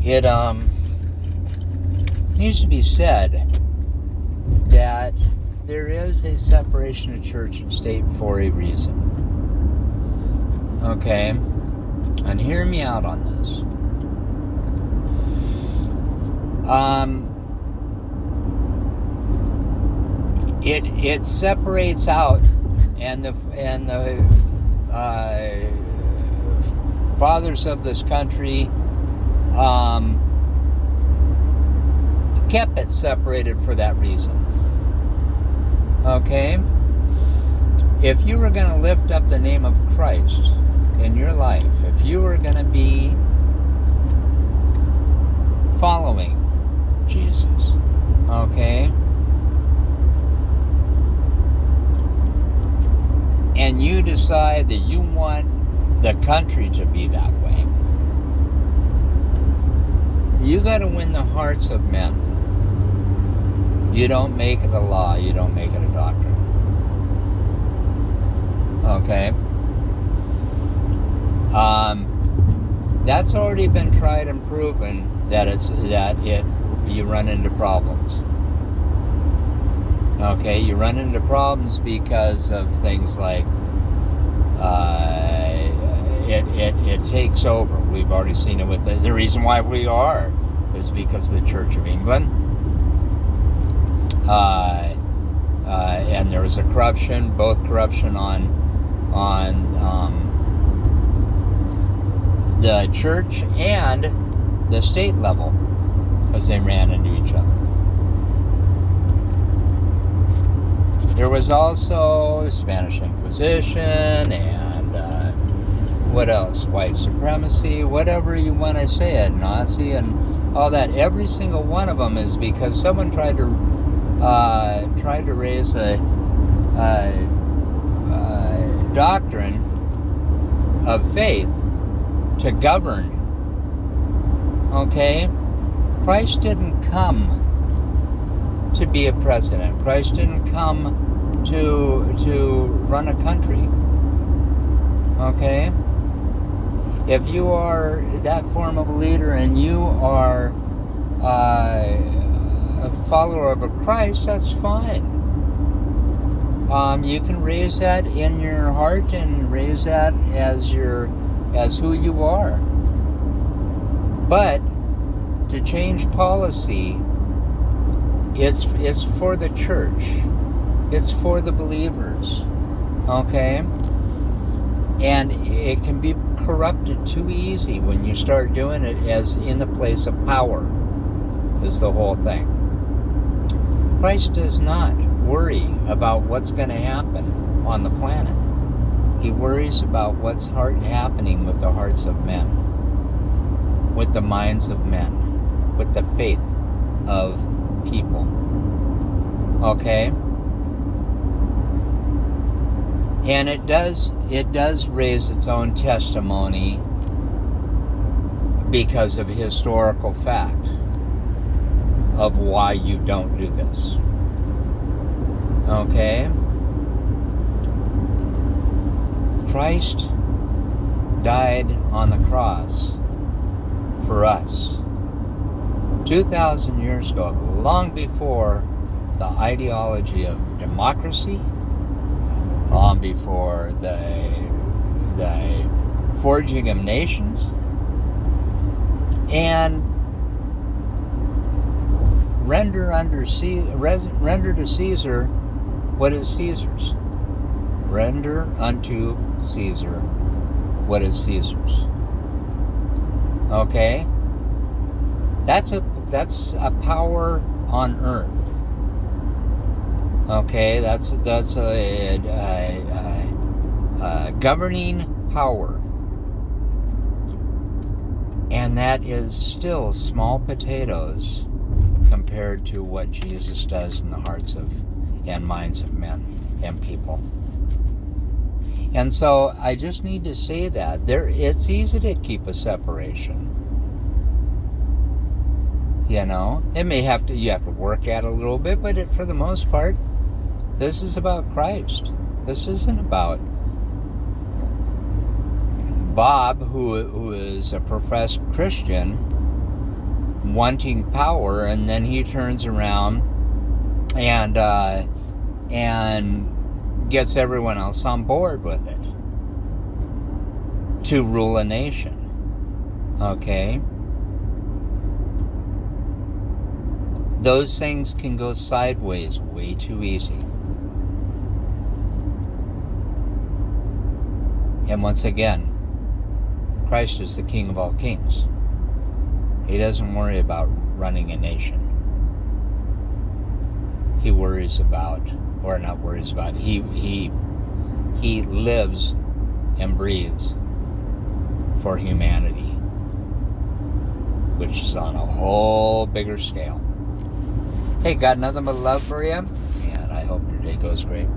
it needs to be said that there is a separation of church and state for a reason. Okay? And hear me out on this. It separates out, and the fathers of this country kept it separated for that reason. Okay? If you were going to lift up the name of Christ in your life, if you were going to be following Jesus, okay, and you decide that you want the country to be that way, you got to win the hearts of men. You don't make it a law, you don't make it a doctrine. Okay? That's already been tried and proven that you run into problems. Okay, you run into problems because of things like it takes over. We've already seen it with the reason why we are is because of the Church of England. And there was a corruption, both corruption on the church and the state level, because they ran into each other. There was also Spanish Inquisition and what else? White supremacy, whatever you want to say it, Nazi and all that. Every single one of them is because someone tried to raise a doctrine of faith to govern. Okay? Christ didn't come to be a president. Christ didn't come to run a country. Okay? If you are that form of a leader and you are a follower of a Christ, that's fine. You can raise that in your heart and raise that as who you are. But to change policy, it's for the church. It's for the believers. Okay? And it can be corrupted too easy when you start doing it as in the place of power, is the whole thing. Christ does not worry about what's going to happen on the planet. He worries about what's happening with the hearts of men, with the minds of men, with the faith of people. Okay? And it does raise its own testimony because of historical fact of why you don't do this. Okay? Christ died on the cross for us 2,000 years ago, long before the ideology of democracy, long before the forging of nations, and render to Caesar what is Caesar's. Render unto Caesar what is Caesar's. Okay? That's a power on earth. Okay, that's a governing power, and that is still small potatoes compared to what Jesus does in the hearts of and minds of men and people. And so I just need to say that it's easy to keep a separation. You know, you have to work at it a little bit, but for the most part, this is about Christ. This isn't about Bob, who is a professed Christian, wanting power, and then he turns around and gets everyone else on board with it to rule a nation. Okay? Those things can go sideways way too easy. And once again, Christ is the King of all kings. He doesn't worry about running a nation. He worries about, or not worries about, he lives and breathes for humanity, which is on a whole bigger scale. Hey, got nothing but love for you, and I hope your day goes great.